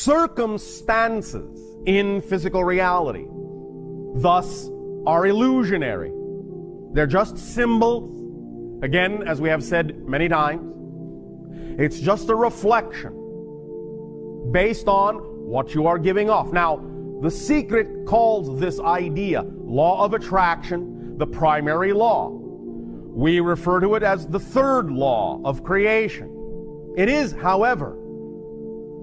circumstances in physical reality thus are illusionary. They're just symbols. Again, as we have said many times, it's just a reflection based on what you are giving off. Now, the secret calls this idea, law of attraction, the primary law. We refer to it as the third law of creation. It is, however,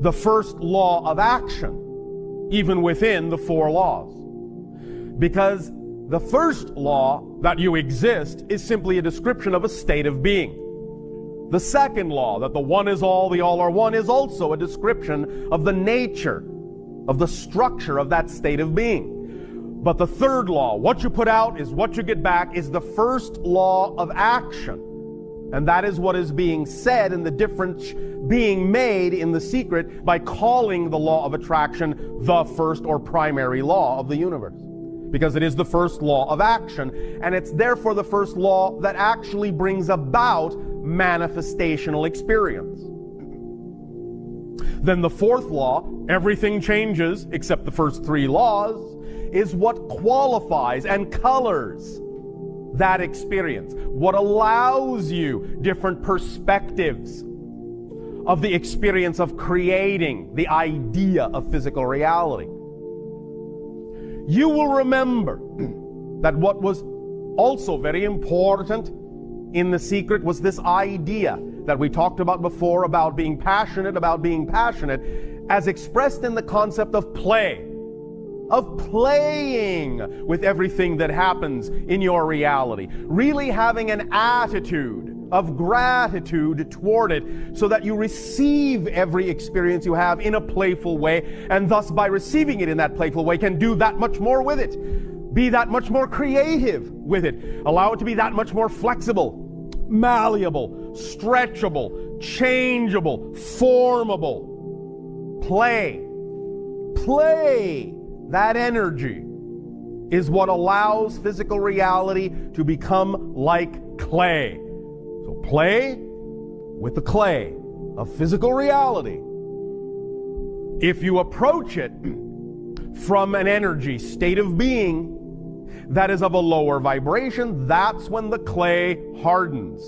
the first law of action, even within the four laws. Because the first law, that you exist, is simply a description of a state of being. The second law, that the one is all, the all are one, is also a description of the nature, of the structure of that state of being. But the third law, what you put out is what you get back, is the first law of action. And that is what is being said and the difference being made in the secret by calling the law of attraction the first or primary law of the universe. Because it is the first law of action, and it's therefore the first law that actually brings about manifestational experience. Then the fourth law, everything changes except the first three laws, is what qualifies and colors that experience, what allows you different perspectives of the experience of creating the idea of physical reality. You will remember that what was also very important in the secret was this idea that we talked about before about being passionate, as expressed in the concept of play, of playing with everything that happens in your reality, really having an attitude of gratitude toward it so that you receive every experience you have in a playful way, and thus by receiving it in that playful way can do that much more with it, be that much more creative with it, allow it to be that much more flexible, malleable, stretchable, changeable, formable. Play, that energy is what allows physical reality to become like clay. So play with the clay of physical reality. If you approach it from an energy state of being that is of a lower vibration, that's when the clay hardens.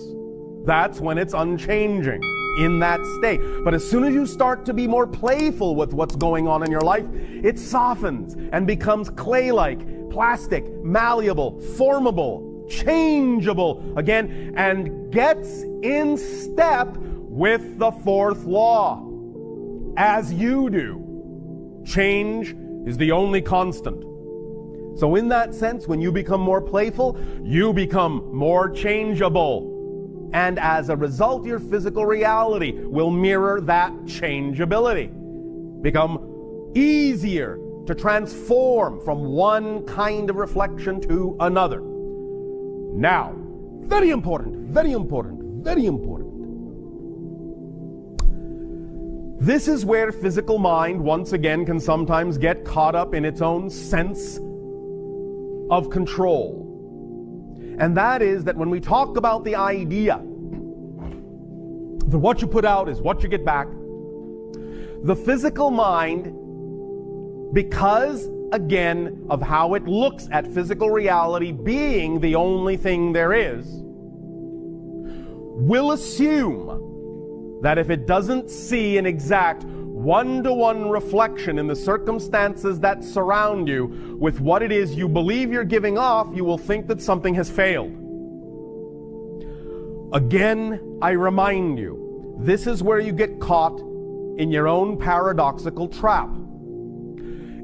That's when it's unchanging in that state. But as soon as you start to be more playful with what's going on in your life, it softens and becomes clay-like, plastic, malleable, formable, changeable again, and gets in step with the fourth law. As you do. Change is the only constant. So in that sense, when you become more playful, you become more changeable. And as a result, your physical reality will mirror that changeability. Become easier to transform from one kind of reflection to another. Now, very important. This is where physical mind, once again, can sometimes get caught up in its own sense of control. And that is that when we talk about the idea that what you put out is what you get back, the physical mind, because, again, of how it looks at physical reality being the only thing there is, will assume that if it doesn't see an exact one-to-one reflection in the circumstances that surround you with what it is you believe you're giving off, you will think that something has failed. Again, I remind you, this is where you get caught in your own paradoxical trap.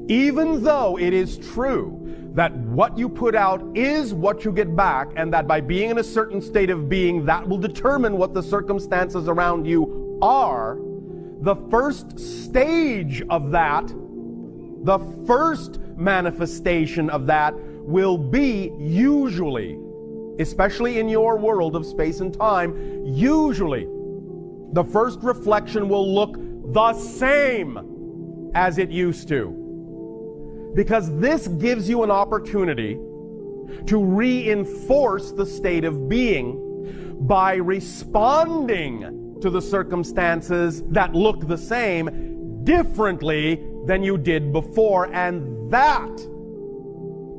Even though it is true that what you put out is what you get back, and that by being in a certain state of being, that will determine what the circumstances around you are, the first stage of that, the first manifestation of that will be usually, especially in your world of space and time, usually the first reflection will look the same as it used to. Because this gives you an opportunity to reinforce the state of being by responding to the circumstances that look the same differently than you did before. And that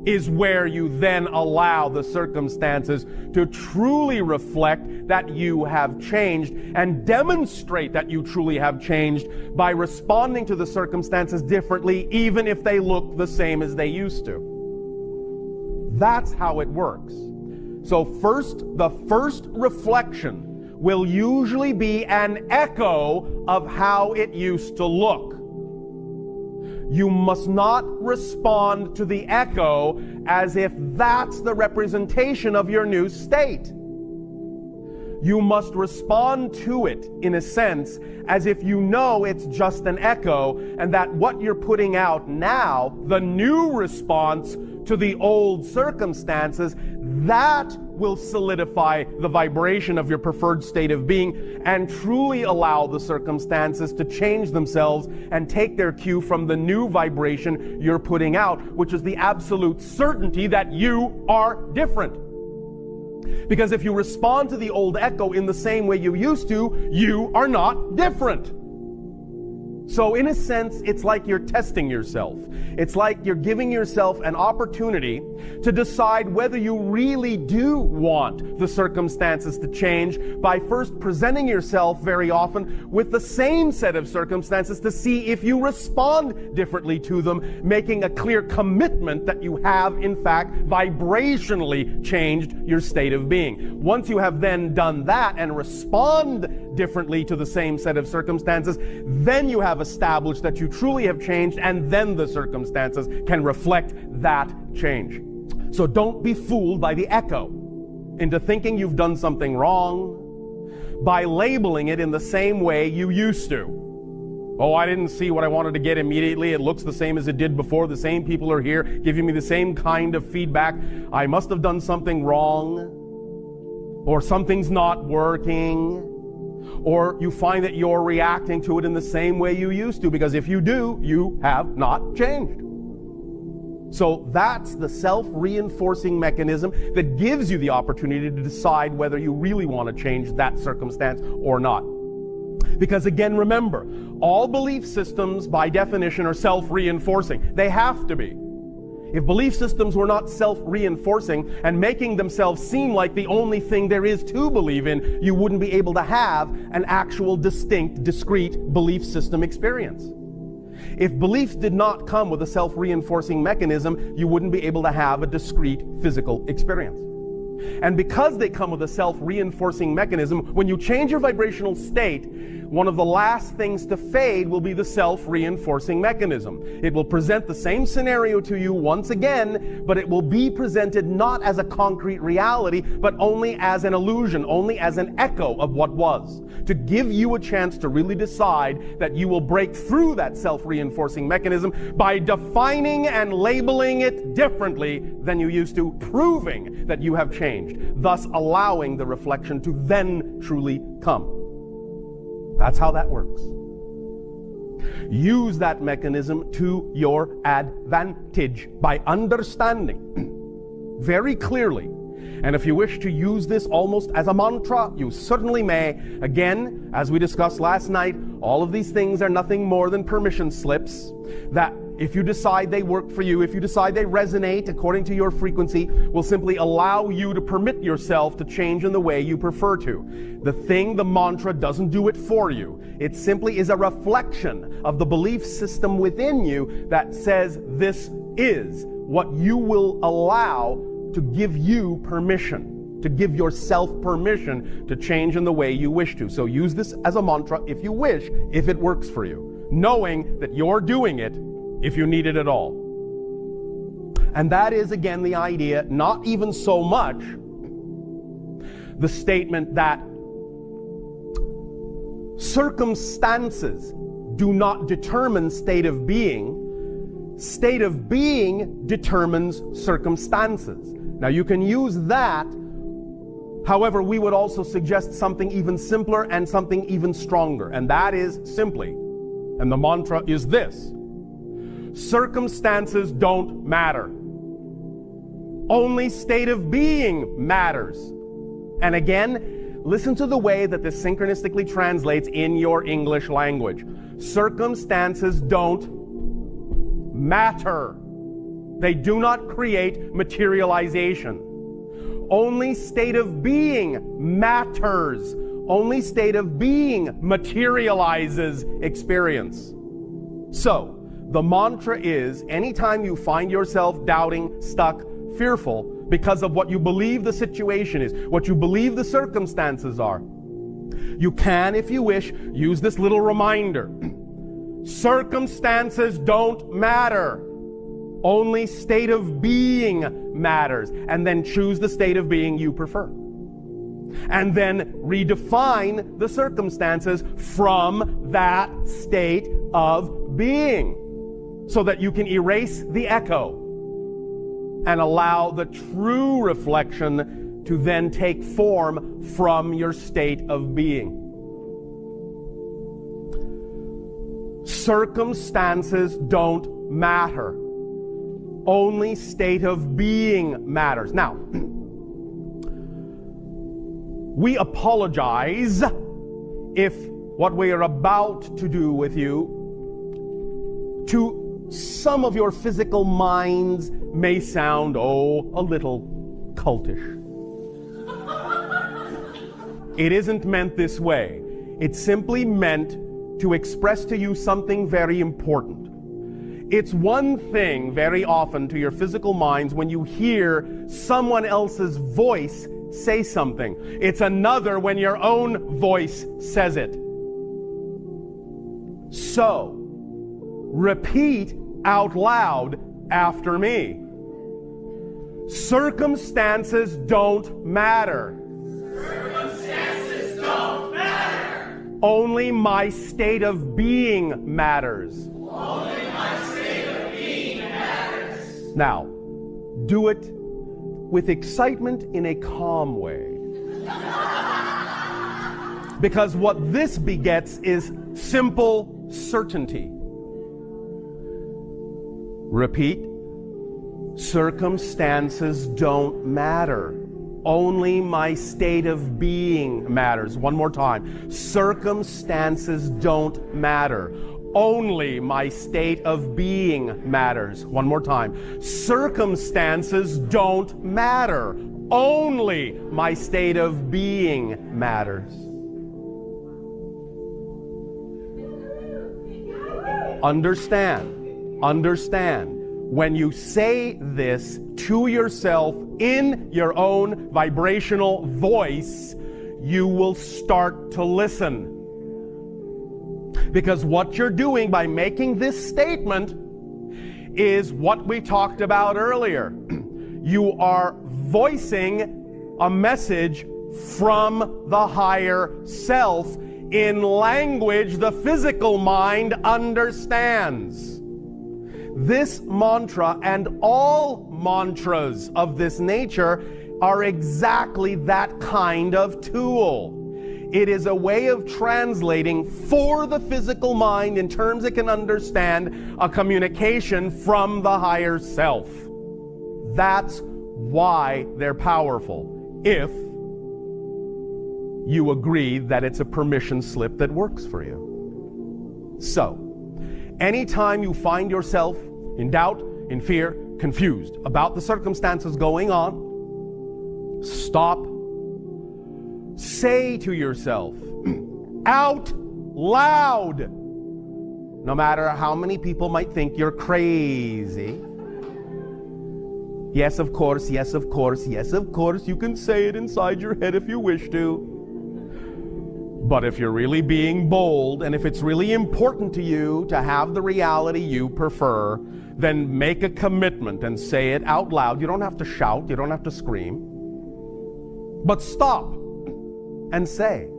is where you then allow the circumstances to truly reflect that you have changed and demonstrate that you truly have changed by responding to the circumstances differently, even if they look the same as they used to. That's how it works. So the first reflection will usually be an echo of how it used to look. You must not respond to the echo as if that's the representation of your new state. You must respond to it, in a sense, as if you know it's just an echo, and that what you're putting out now, the new response to the old circumstances, that will solidify the vibration of your preferred state of being and truly allow the circumstances to change themselves and take their cue from the new vibration you're putting out, which is the absolute certainty that you are different. Because if you respond to the old echo in the same way you used to, you are not different. So in a sense, it's like you're testing yourself. It's like you're giving yourself an opportunity to decide whether you really do want the circumstances to change by first presenting yourself very often with the same set of circumstances to see if you respond differently to them, making a clear commitment that you have, in fact, vibrationally changed your state of being. Once you have then done that and respond differently to the same set of circumstances, then you have established that you truly have changed, and then the circumstances can reflect that change. So don't be fooled by the echo into thinking you've done something wrong by labeling it in the same way you used to. Oh, I didn't see what I wanted to get immediately. It looks the same as it did before. The same people are here giving me the same kind of feedback. I must have done something wrong, or something's not working. Or you find that you're reacting to it in the same way you used to, because if you do, you have not changed. So that's the self-reinforcing mechanism that gives you the opportunity to decide whether you really want to change that circumstance or not. Because again, remember, all belief systems by definition are self-reinforcing. They have to be. If belief systems were not self-reinforcing and making themselves seem like the only thing there is to believe in, you wouldn't be able to have an actual, distinct, discrete belief system experience. If beliefs did not come with a self-reinforcing mechanism, you wouldn't be able to have a discrete physical experience. And because they come with a self-reinforcing mechanism, when you change your vibrational state, one of the last things to fade will be the self-reinforcing mechanism. It will present the same scenario to you once again, but it will be presented not as a concrete reality, but only as an illusion, only as an echo of what was, to give you a chance to really decide that you will break through that self-reinforcing mechanism by defining and labeling it differently than you used to, proving that you have changed, thus allowing the reflection to then truly come. That's how that works. Use that mechanism to your advantage by understanding very clearly. And if you wish to use this almost as a mantra, you certainly may. Again, as we discussed last night, all of these things are nothing more than permission slips that, if you decide they work for you, if you decide they resonate according to your frequency, will simply allow you to permit yourself to change in the way you prefer to. The mantra doesn't do it for you. It simply is a reflection of the belief system within you that says this is what you will allow to give you permission, to give yourself permission to change in the way you wish to. So use this as a mantra if you wish, if it works for you, knowing that you're doing it if you need it at all. And that is, again, the idea, not even so much the statement that circumstances do not determine state of being. State of being determines circumstances. Now you can use that. However, we would also suggest something even simpler and something even stronger. And that is simply, and the mantra is this: circumstances don't matter. Only state of being matters. And again, listen to the way that this synchronistically translates in your English language. Circumstances don't matter. They do not create materialization. Only state of being matters. Only state of being materializes experience. So, the mantra is, anytime you find yourself doubting, stuck, fearful, because of what you believe the situation is, what you believe the circumstances are, you can, if you wish, use this little reminder. Circumstances don't matter. Only state of being matters. And then choose the state of being you prefer. And then redefine the circumstances from that state of being, so that you can erase the echo and allow the true reflection to then take form from your state of being. Circumstances don't matter. Only state of being matters. Now, we apologize if what we are about to do with you, to some of your physical minds, may sound, a little cultish. It isn't meant this way. It's simply meant to express to you something very important. It's one thing very often to your physical minds when you hear someone else's voice say something. It's another when your own voice says it. So, repeat out loud after me. Circumstances don't matter. Circumstances don't matter. Only my state of being matters. Only my state of being matters. Now, do it with excitement in a calm way. Because what this begets is simple certainty. Repeat. Circumstances don't matter. Only my state of being matters. One more time. Circumstances don't matter. Only my state of being matters. One more time. Circumstances don't matter. Only my state of being matters. Understand. When you say this to yourself in your own vibrational voice, you will start to listen. Because what you're doing by making this statement is what we talked about earlier. You are voicing a message from the higher self in language the physical mind understands. This mantra and all mantras of this nature are exactly that kind of tool. It is a way of translating for the physical mind in terms it can understand a communication from the higher self. That's why they're powerful, if you agree that it's a permission slip that works for you. So, anytime you find yourself in doubt, in fear, confused about the circumstances going on, stop. Say to yourself, out loud, no matter how many people might think you're crazy. Yes, of course, yes, of course, yes, of course, you can say it inside your head if you wish to. But if you're really being bold, and if it's really important to you to have the reality you prefer, then make a commitment and say it out loud. You don't have to shout, you don't have to scream. But stop and say,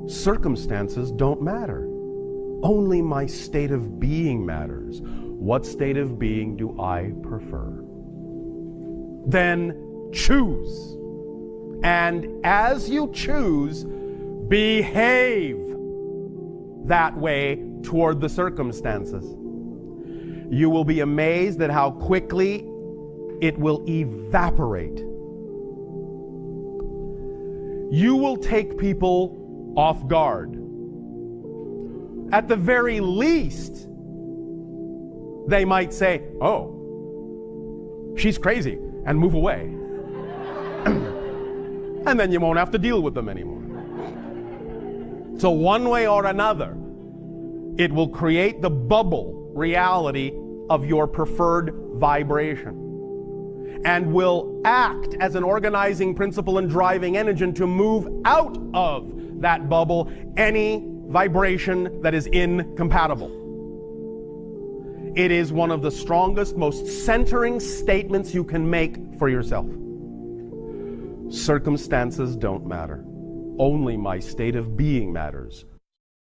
circumstances don't matter. Only my state of being matters. What state of being do I prefer? Then choose. And as you choose, behave that way toward the circumstances. You will be amazed at how quickly it will evaporate. you will take people off guard. At the very least, they might say, "Oh, she's crazy," and move away. And then you won't have to deal with them anymore. So one way or another, it will create the bubble reality of your preferred vibration, and will act as an organizing principle and driving engine to move out of that bubble any vibration that is incompatible. It is one of the strongest, most centering statements you can make for yourself. Circumstances don't matter. Only my state of being matters